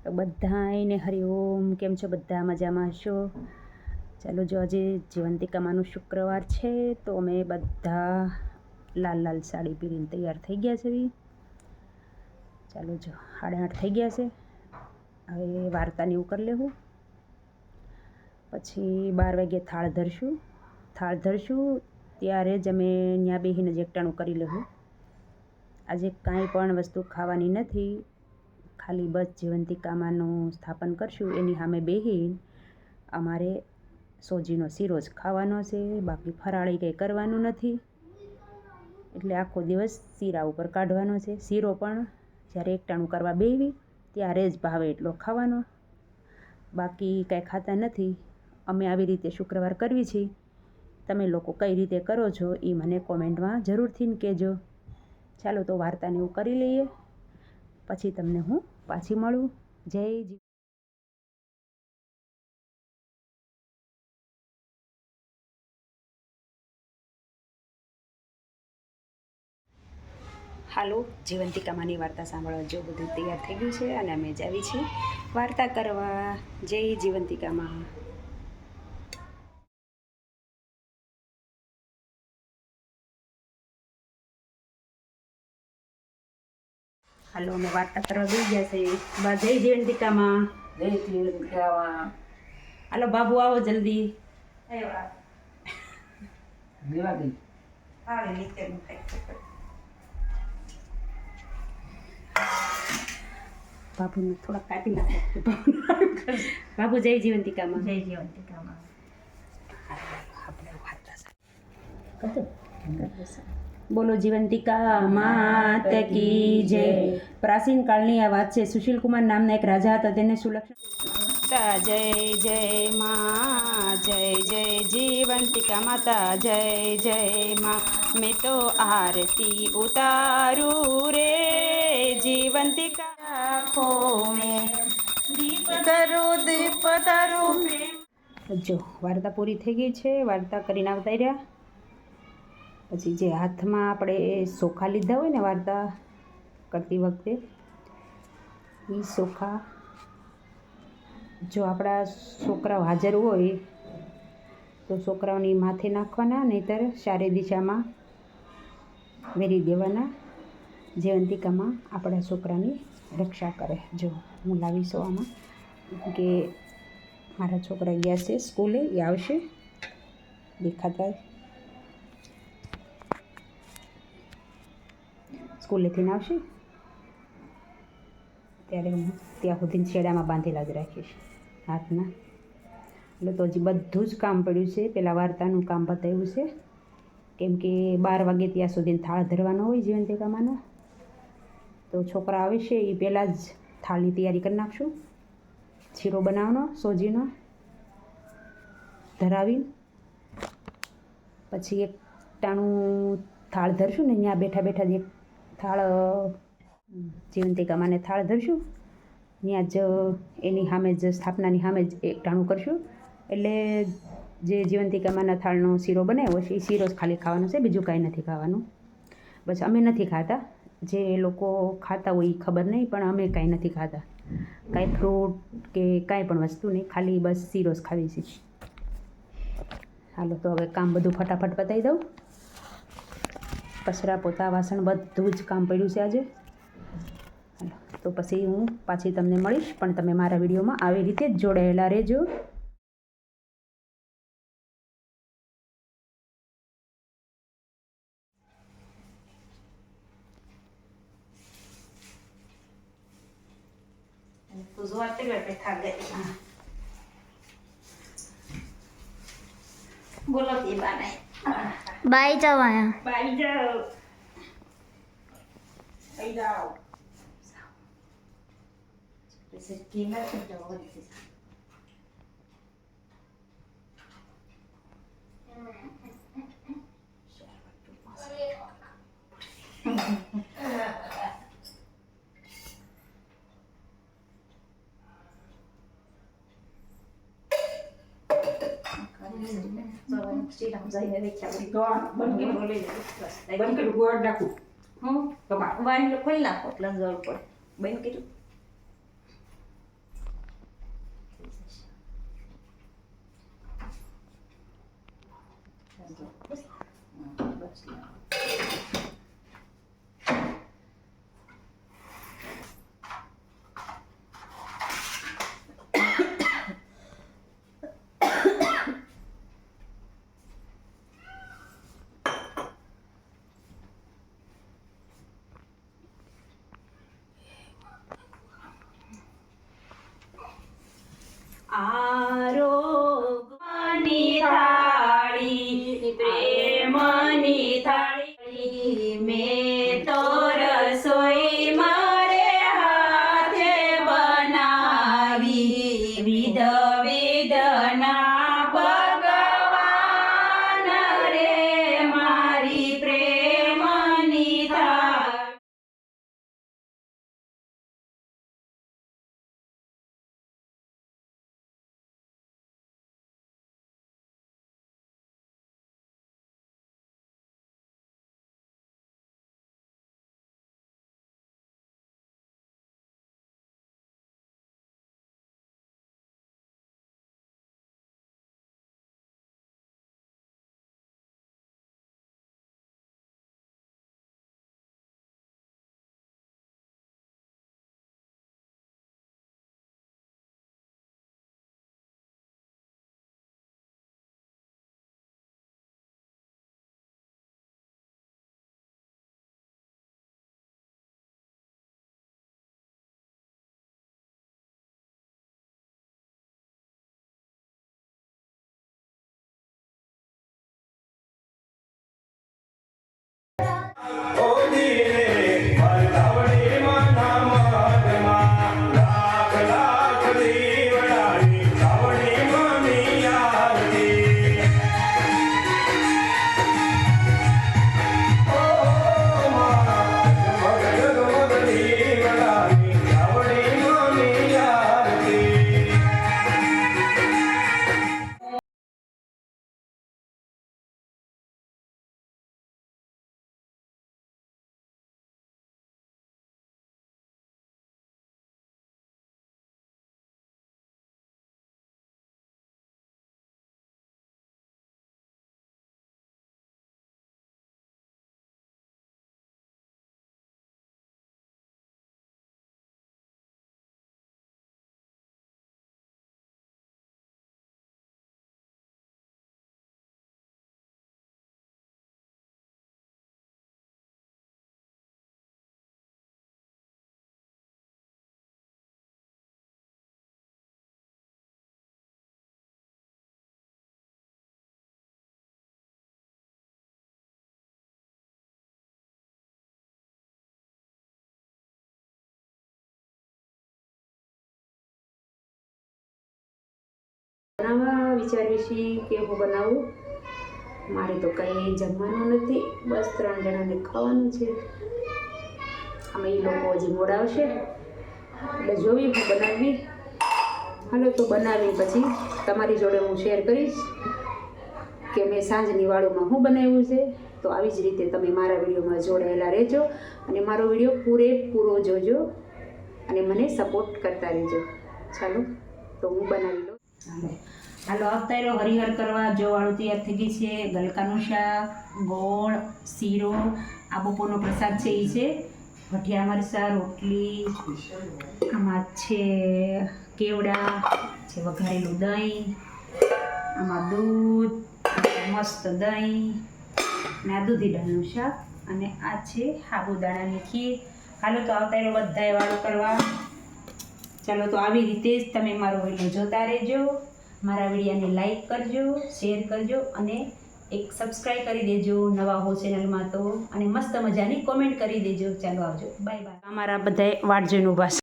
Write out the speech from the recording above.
તો બધાને હરિઓમ. કેમ છો બધા? મજામાં હશો? ચાલો, જો આજે જીવંતિકામાનું શુક્રવાર છે તો અમે બધા લાલ લાલ સાડી પહેરીને તૈયાર થઈ ગયા છે. ચાલો, જો 8:30 થઈ ગયા છે. હવે વાર્તાને એવું કરી લેવું, પછી 12 વાગે થાળ ધરશું ત્યારે જ અમે ત્યાં બેસીને જ એકટાણું કરી લેવું. આજે કાંઈ પણ વસ્તુ ખાવાની નથી, ખાલી બસ જીવંતિકામાનું સ્થાપન કરશું. એની સામે બેસી અમારે સોજીનો શીરો જ ખાવાનો છે, બાકી ફરાળી કંઈ કરવાનું નથી. એટલે આખો દિવસ શીરા ઉપર કાઢવાનો છે. શીરો પણ જ્યારે એકટાણું કરવા બેસવી ત્યારે જ ભાવે એટલો ખાવાનો, બાકી કાંઈ ખાતા નથી. અમે આવી રીતે શુક્રવાર કરવી છીએ. તમે લોકો કઈ રીતે કરો છો એ મને કોમેન્ટમાં જરૂરથી કહેજો. ચાલો, તો વાર્તાને એવું કરી લઈએ, પછી તમને હું પાછી મળું. જય જી. હાલો, જીવંતિકામાની વાર્તા સાંભળવા. જો બધું તૈયાર થઈ ગયું છે અને અમે જ આવી છીએ વાર્તા કરવા. જય જીવંતિકામાં. હાલો, અમે વાર્તા કરવા બેસી ગયા છે. જય જીવંતિકામાં. જય જીવંતિકામાં. હાલો બાબુ, આવો જલ્દી. દેવા ગઈ. બાબુને થોડા કાપી નાખો. બાબુ, જય જીવંતિકામાં. જય જીવંતિકામાં. આપણે વાર્તા બોલો જીવંતિકા માત કી જય. પ્રાચીન કાળની આ વાત છે. સુશીલ કુમાર નામના એક રાજા હતા. તેને સુલક્ષણ જય જય માં, જય જય જીવંતિકા માતા, જય જય માં. મેં તો આરતી ઉતારું રે જીવંતિકા આંખો મેં, દીપ તારું. જો વાર્તા પૂરી થઈ ગઈ છે. વાર્તા કરીને આવતા રહ્યા. પછી જે હાથમાં આપણે સોખા લીધા હોય ને વાર્તા કરતી વખતે, એ સોખા જો આપણા છોકરાઓ હાજર હોય તો છોકરાઓની માથે નાખવાના, નહીંતર ચારે દિશામાં વેરી દેવાના. જીવંતિકામાં આપણા છોકરાની રક્ષા કરે. જો હું લાવીશું આમાં, કે મારા છોકરા ગયા છે સ્કૂલે, એ આવશે દેખાતા સ્કૂલેથી આવશે ત્યારે હું ત્યાં સુધી છેડામાં બાંધેલા જ રાખીશ હાથના. એટલે તો હજી બધું જ કામ પડ્યું છે. પહેલાં વાર્તાનું કામ બતાવ્યું છે, કેમ કે 12 વાગે ત્યાં સુધી થાળ ધરવાનો હોય જીવંતિકામાંનો. તો છોકરા આવે છે એ પહેલાં જ થાળની તૈયારી કરી નાખશું. શીરો બનાવવાનો સોજીનો ધરાવી, પછી એક ટાણું થાળ ધરશું ને ત્યાં બેઠા બેઠા જ એક થાળ જીવંતિકામાને થાળ ધરશું. ત્યાં જ એની સામે જ સ્થાપનાની સામે જ એક ટાણું કરશું. એટલે જે જીવંતિકામાના થાળનો શીરો બનાવ્યો છે એ શીરો જ ખાલી ખાવાનો છે, બીજું કાંઈ નથી ખાવાનું. બસ અમે નથી ખાતા. જે લોકો ખાતા હોય એ ખબર નહીં, પણ અમે કાંઈ નથી ખાતા. કાંઈ ફ્રૂટ કે કાંઈ પણ વસ્તુ નહીં, ખાલી બસ શીરો જ ખાવી છે. હાલો, તો હવે કામ બધું ફટાફટ પતાવી દઉં. કચરા પોતા વાસણ બધું જ કામ પડ્યું છે આજે. હાલો, તો પછી હું પાછી તમને મળીશ, પણ તમે મારા વિડીયોમાં આવી રીતે જ જોડાયેલા રહેજો. બોલો તે બાને બાય જાઓ અહીંયા. બાઈ જાઓ. બાઈ જાઓ. બંધ ગોળ નાખું. હું વાઈન ખોલી નાખો એટલે જળ પડે. બંધ કર્યું. બસ આરોગની થાળી પ્રેમની થાળી મેં તો રસોઈ મારે હાથે બનાવી વિધ વિધના ભગવાન રે મારી પ્રેમની થાળી. બનાવવા વિચાર્યું છે કે હું બનાવું. મારે તો કંઈ જમવાનું નથી, બસ 3 જણાને ખાવાનું છે. અમે એ લોકો હજી મોડા આવશે એટલે જોવી હું બનાવવી. હાલો તો બનાવી પછી તમારી જોડે હું શેર કરીશ કે મેં સાંજની વાળુમાં શું બનાવ્યું છે. તો આવી જ રીતે તમે મારા વિડીયોમાં જોડાયેલા રહેજો અને મારો વિડીયો પૂરેપૂરો જોજો અને મને સપોર્ટ કરતા રહેજો. ચાલો તો હું બનાવી લઉં. હાલો આવતા રહ્યો હરિહર કરવા. જો વાળું તૈયાર થઈ ગઈ છે. ગલકાનું શાક, ગોળ, શીરો, આ બપોરનો પ્રસાદ છે એ છે. ભઠિયા મરચાં, રોટલી, આમાં છે કેવડા, છે વઘારેલું દહીં, આમાં દૂધ, મસ્ત દહીં અને આ દૂધી દાળનું શાક અને આ છે સાબુદાણાની ખીર. હાલો તો આવતા રહ્યો બધાએ વાળું કરવા. ચાલો તો આવી રીતે જ તમે મારો વિડીયો જોતા રહેજો. મારા વિડીયોને લાઈક કરજો, શેર કરજો અને એક સબસ્ક્રાઈબ કરી દેજો નવા હો ચેનલમાં તો, અને મસ્ત મજાની કોમેન્ટ કરી દેજો. ચાલો આવજો, બાય બાય. અમારા બધાએ વાટ જોઈને ઊભા છે.